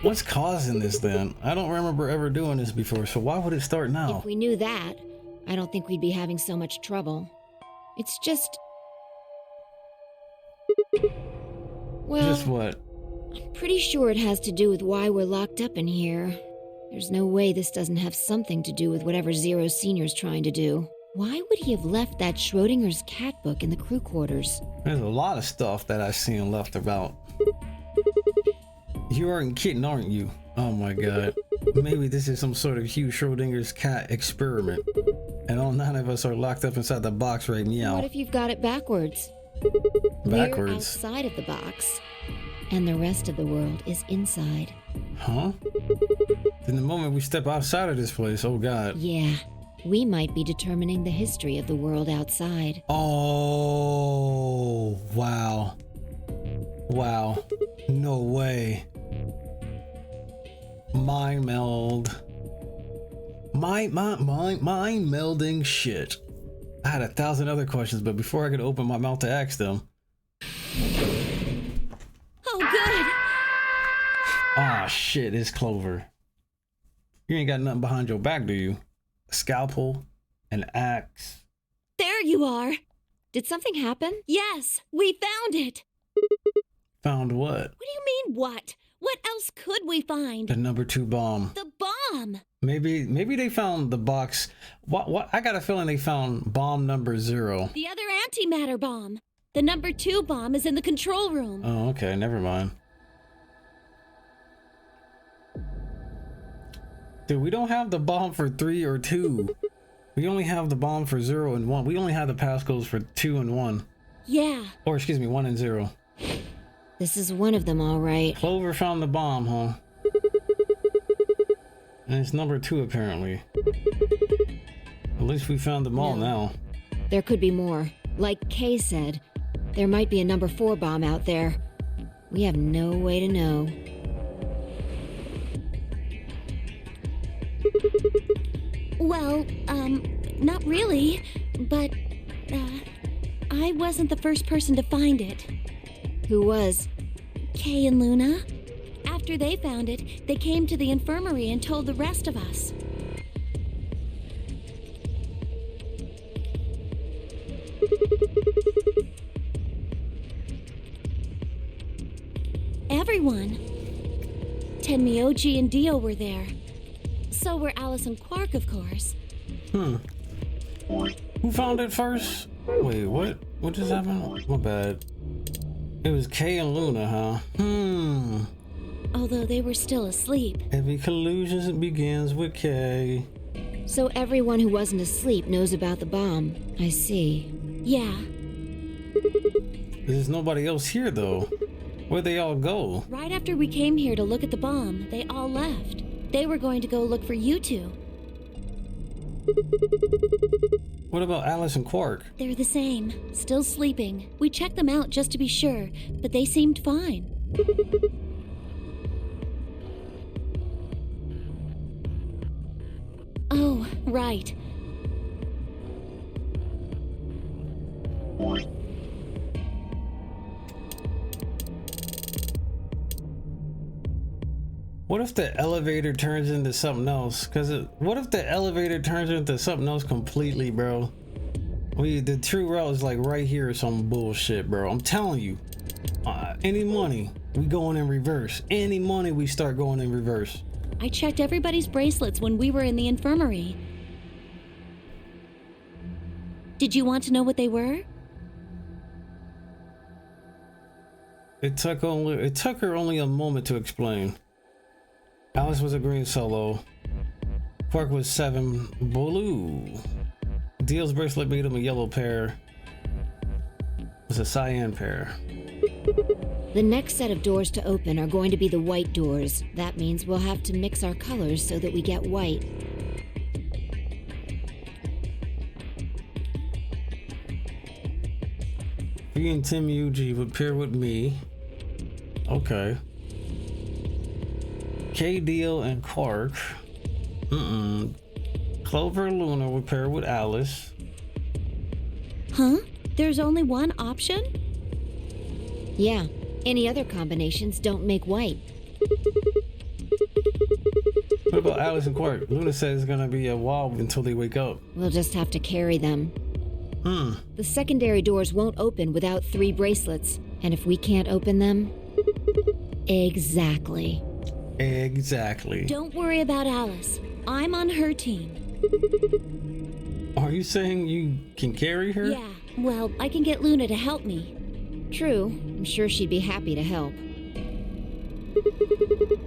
What's causing this then? I don't remember ever doing this before, so why would it start now? If we knew that, I don't think we'd be having so much trouble. It's just... Well, Just what? I'm pretty sure it has to do with why we're locked up in here. There's no way this doesn't have something to do with whatever Zero Senior's trying to do. Why would he have left that Schrodinger's cat book in the crew quarters? There's a lot of stuff that I've seen left about. You aren't kidding, aren't you? Oh my god. Maybe this is some sort of Hugh Schrodinger's cat experiment. And all 9 of us are locked up inside the box right now. What if you've got it backwards? Backwards? We're outside of the box, and the rest of the world is inside. Huh? Then the moment we step outside of this place, oh god. Yeah, we might be determining the history of the world outside. Oh, wow. Wow. No way. Mind meld. Mind melding shit. I had 1,000 other questions, but before I could open my mouth to ask them. Oh, good. Ah, shit, it's Clover. You ain't got nothing behind your back, do you? A scalpel, an axe. There you are. Did something happen? Yes, we found it. Found what? What do you mean, what? What else could we find? The number 2 bomb. The bomb. Maybe they found the box. What? I got a feeling they found bomb number 0. The other antimatter bomb. The number 2 bomb is in the control room. Oh, okay, never mind. Dude, we don't have the bomb for 3 or 2. We only have the bomb for 0 and 1. We only have the passcodes for 2 and 1. Yeah. Or excuse me, 1 and 0. This is one of them, all right. Clover found the bomb, huh? And it's number 2 apparently. At least we found them all now. There could be more. Like Kay said, there might be a number 4 bomb out there. We have no way to know. Well, not really, but, I wasn't the first person to find it. Who was? Kay and Luna. After they found it, they came to the infirmary and told the rest of us. Everyone. Tenmyoji and Dio were there. So were Alice and Quark, of course. Who found it first? Wait, what? What just happened? My bad. It was Kay and Luna, huh? Although they were still asleep. Every collusion begins with Kay. So everyone who wasn't asleep knows about the bomb. I see. Yeah. There's nobody else here, though. Where'd they all go? Right after we came here to look at the bomb, they all left. They were going to go look for you two. What about Alice and Quark? They're the same, still sleeping. We checked them out just to be sure, but they seemed fine. Oh, right. What if the elevator turns into something else? What if the elevator turns into something else completely, bro? The true route is like right here or some bullshit, bro. I'm telling you. Any money, we going in reverse. Any money, we start going in reverse. I checked everybody's bracelets when we were in the infirmary. Did you want to know what they were? It took her only a moment to explain. Alice was a green solo. Quark was 7 blue. Dio's bracelet made him a yellow pair. It was a cyan pair. The next set of doors to open are going to be the white doors. That means we'll have to mix our colors so that we get white. V and Tim Yuji would pair with me. Okay. K, Dio, and Quark. Clover and Luna would pair with Alice. Huh? There's only one option? Yeah, any other combinations don't make white. What about Alice and Quark? Luna says it's gonna be a while until they wake up. We'll just have to carry them. The secondary doors won't open without 3 bracelets. And if we can't open them... Exactly. Exactly. Don't worry about Alice. I'm on her team. Are you saying you can carry her? Yeah, well, I can get Luna to help me. True. I'm sure she'd be happy to help.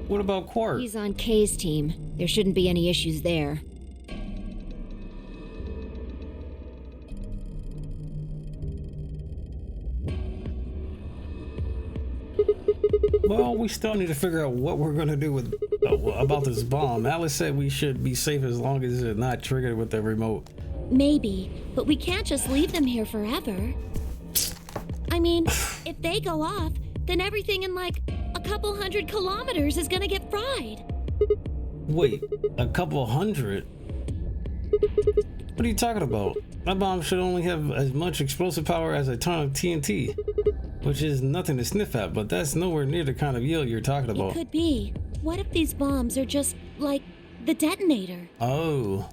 What about Quark? He's on Kay's team. There shouldn't be any issues there. Well, we still need to figure out what we're gonna do with about this bomb. Alice said we should be safe as long as it's not triggered with the remote. Maybe, but we can't just leave them here forever. I mean, if they go off, then everything in like a couple 100 kilometers is gonna get fried. Wait, a couple 100? What are you talking about? That bomb should only have as much explosive power as a ton of TNT, which is nothing to sniff at, but that's nowhere near the kind of yield you're talking about. It could be. What if these bombs are just like the detonator? Oh.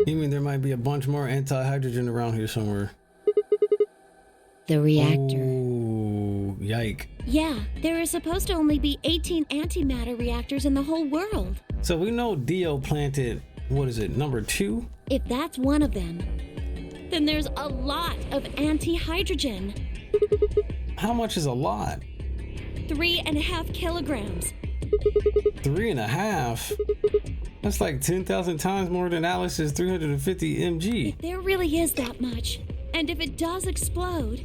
You mean there might be a bunch more anti-hydrogen around here somewhere? The reactor. Oh, yike. Yeah, there are supposed to only be 18 antimatter reactors in the whole world. So we know Dio planted, what is it, number 2? If that's one of them, then there's a lot of anti-hydrogen. How much is a lot? 3.5 kilograms. 3.5? That's like 10,000 times more than Alice's 350 mg. There really is that much. And if it does explode...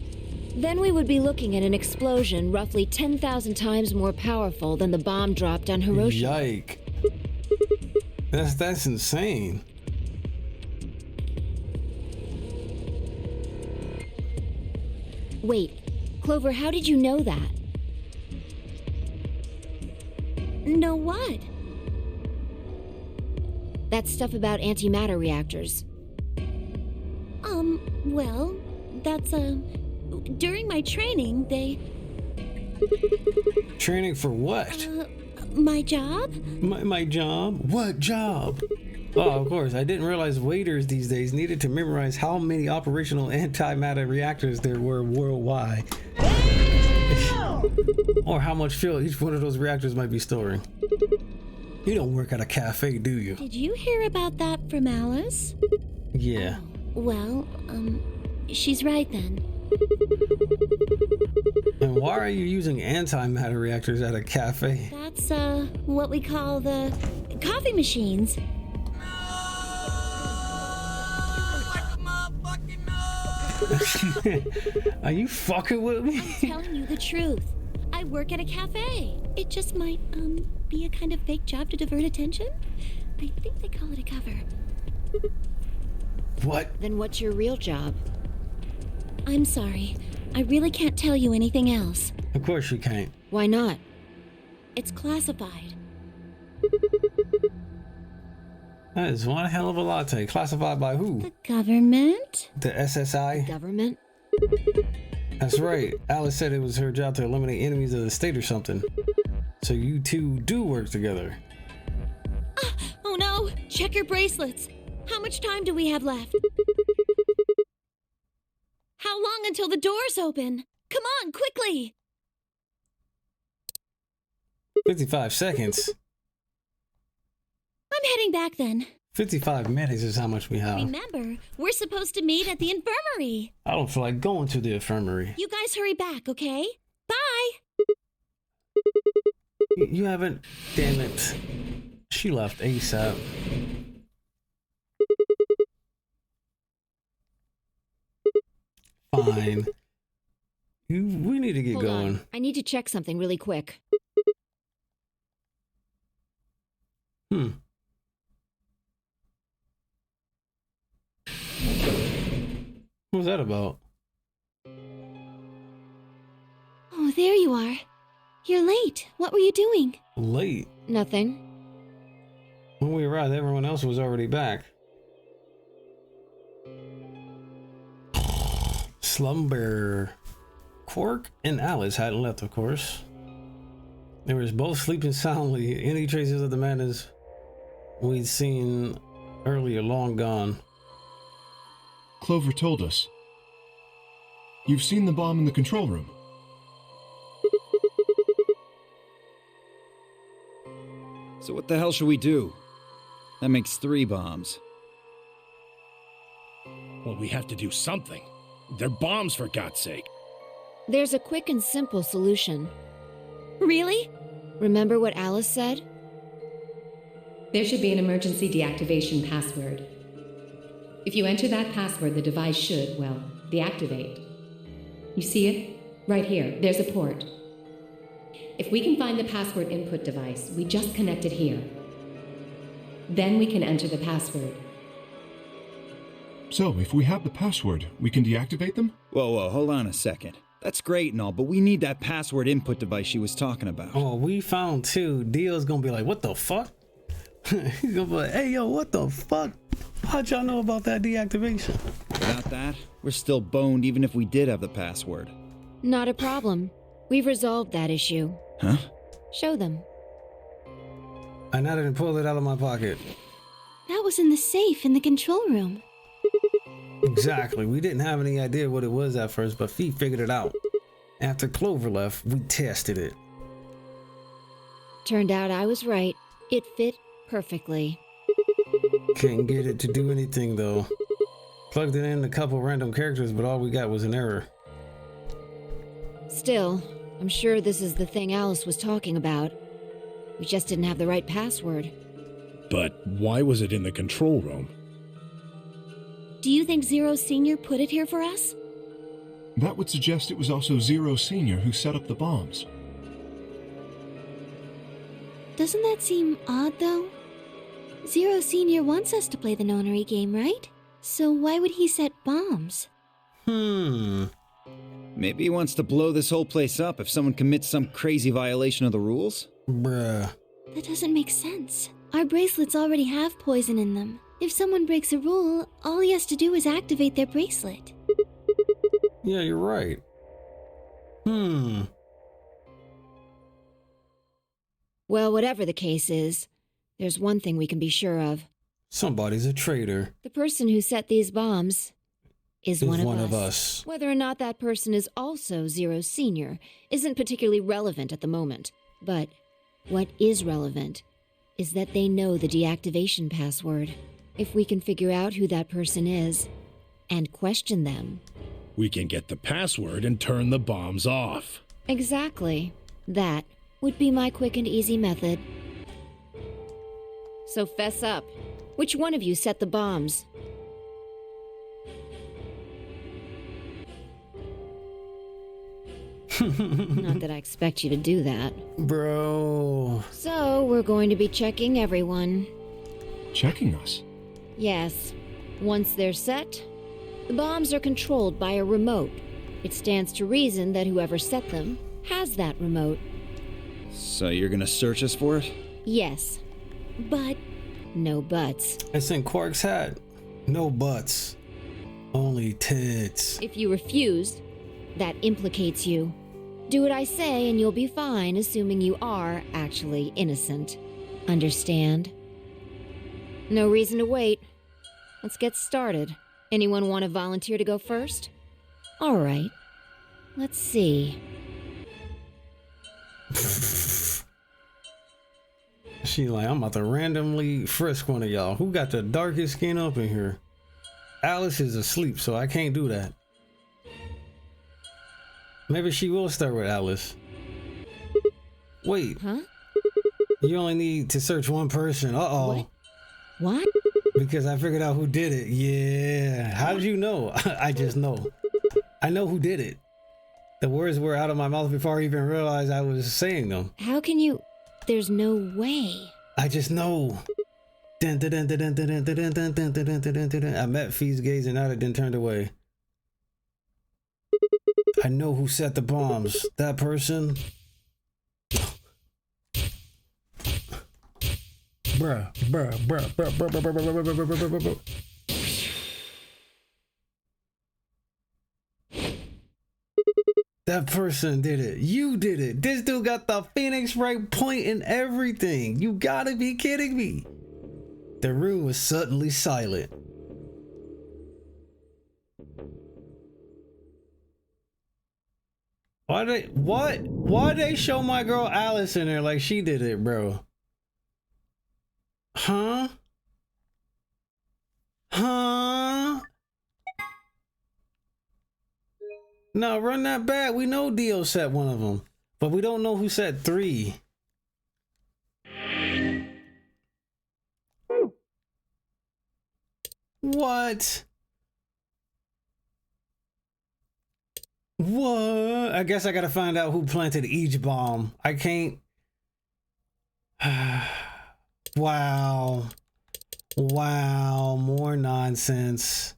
Then we would be looking at an explosion roughly 10,000 times more powerful than the bomb dropped on Hiroshima. Yike. That's insane. Wait, Clover, how did you know that? Know what? That stuff about antimatter reactors. Well, that's, during my training, they... Training for what? My job? My job? What job? Oh, of course. I didn't realize waiters these days needed to memorize how many operational antimatter reactors there were worldwide. Or how much fuel each one of those reactors might be storing. You don't work at a cafe, do you? Did you hear about that from Alice? Yeah. Well, she's right then. And why are you using antimatter reactors at a cafe? That's, what we call the coffee machines. Are you fucking with me? I'm telling you the truth. I work at a cafe. It just might, be a kind of fake job to divert attention. I think they call it a cover. What? Then what's your real job? I'm sorry. I really can't tell you anything else. Of course you can't. Why not? It's classified. That is one hell of a latte. Classified by who? The government? The SSI? Government? That's right. Alice said it was her job to eliminate enemies of the state or something. So you two do work together. Oh no! Check your bracelets. How much time do we have left? How long until the doors open? Come on, quickly! 55 seconds. I'm heading back then. 55 minutes is how much we have. Remember, we're supposed to meet at the infirmary. I don't feel like going to the infirmary. You guys hurry back, okay? Bye! You haven't... Damn it. She left ASAP. Fine. We need to get Hold going. on. I need to check something really quick. What was that about? Oh, there you are. You're late. What were you doing? Late. Nothing. When we arrived, everyone else was already back. Slumber. Quark and Alice hadn't left, of course. They were both sleeping soundly. Any traces of the madness we'd seen earlier long gone. Clover told us. You've seen the bomb in the control room. So what the hell should we do? That makes 3 bombs. Well, we have to do something. They're bombs, for God's sake. There's a quick and simple solution. Really? Remember what Alice said? There should be an emergency deactivation password. If you enter that password, the device should, well, deactivate. You see it? Right here. There's a port. If we can find the password input device, we just connect it here. Then we can enter the password. So, if we have the password, we can deactivate them? Whoa, hold on a second. That's great and all, but we need that password input device she was talking about. Oh, we found 2. Dio's gonna be like, what the fuck? He's gonna be like, hey, yo, what the fuck? How'd y'all know about that deactivation? Without that, we're still boned even if we did have the password. Not a problem. We've resolved that issue. Huh? Show them. I nodded and pulled it out of my pocket. That was in the safe in the control room. Exactly. We didn't have any idea what it was at first, but Fee figured it out. After Clover left, we tested it. Turned out I was right. It fit perfectly. Can't get it to do anything though. Plugged it in a couple random characters, but all we got was an error. Still, I'm sure this is the thing Alice was talking about. We just didn't have the right password. But why was it in the control room? Do you think Zero Senior put it here for us? That would suggest it was also Zero Senior who set up the bombs. Doesn't that seem odd, though? Zero Senior wants us to play the nonary game, right? So why would he set bombs? Maybe he wants to blow this whole place up if someone commits some crazy violation of the rules? Bruh. That doesn't make sense. Our bracelets already have poison in them. If someone breaks a rule, all he has to do is activate their bracelet. Yeah, you're right. Well, whatever the case is, there's one thing we can be sure of. Somebody's a traitor. The person who set these bombs is one of us. Whether or not that person is also Zero Senior isn't particularly relevant at the moment. But what is relevant is that they know the deactivation password. If we can figure out who that person is and question them. We can get the password and turn the bombs off. Exactly. That would be my quick and easy method. So fess up. Which one of you set the bombs? Not that I expect you to do that. Bro. So, we're going to be checking everyone. Checking us? Yes. Once they're set, the bombs are controlled by a remote. It stands to reason that whoever set them has that remote. So you're gonna search us for it? Yes. But no buts. It's in Quark's hat. No butts. Only tits. If you refuse, that implicates you. Do what I say and you'll be fine, assuming you are actually innocent. Understand? No reason to wait. Let's get started. Anyone want to volunteer to go first? All right. Let's see. She like, I'm about to randomly frisk one of y'all. Who got the darkest skin up in here? Alice is asleep, so I can't do that. Maybe she will start with Alice. Wait. Huh? You only need to search one person. Uh-oh. What? Because I figured out who did it. Yeah. How did you know? I just know. I know who did it. The words were out of my mouth before I even realized I was saying them. How can you? There's no way. I just know. I met Fee's gaze and nodded, then turned away. I know who set the bombs. That person. Bruh. That person did it. You did it. This dude got the Phoenix right point and everything. You gotta be kidding me. The room was suddenly silent. Why they show my girl Alice in there like she did it, bro? Huh? No, run that back. We know Dio set one of them, but we don't know who set 3. What? What? I guess I gotta find out who planted each bomb. I can't. Wow. Wow. More nonsense.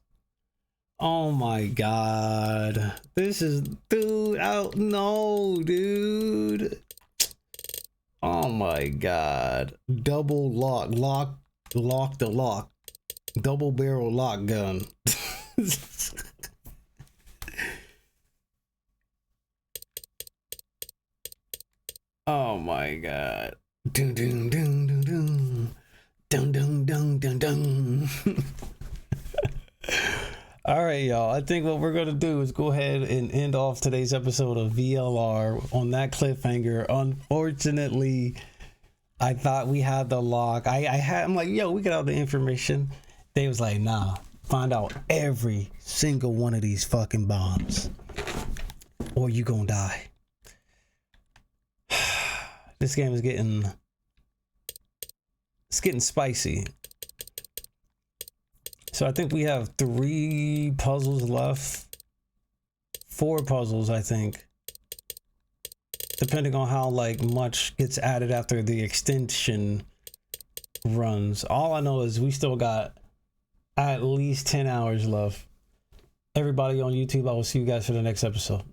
Oh my god. This is, dude, no, dude. Oh my god. Double lock the lock. Double barrel lock gun. Oh my god. Dun dun dun dun dun. Dun dun dun dun dun. All right, y'all. I think what we're going to do is go ahead and end off today's episode of VLR on that cliffhanger. Unfortunately, I thought we had the lock. I'm like, yo, we got all the information. They was like, nah, find out every single one of these fucking bombs or you gonna die. This game is getting spicy. So I think we have 3 puzzles left. 4 puzzles, I think. Depending on how like much gets added after the extension runs. All I know is we still got at least 10 hours left. Everybody on YouTube, I will see you guys for the next episode.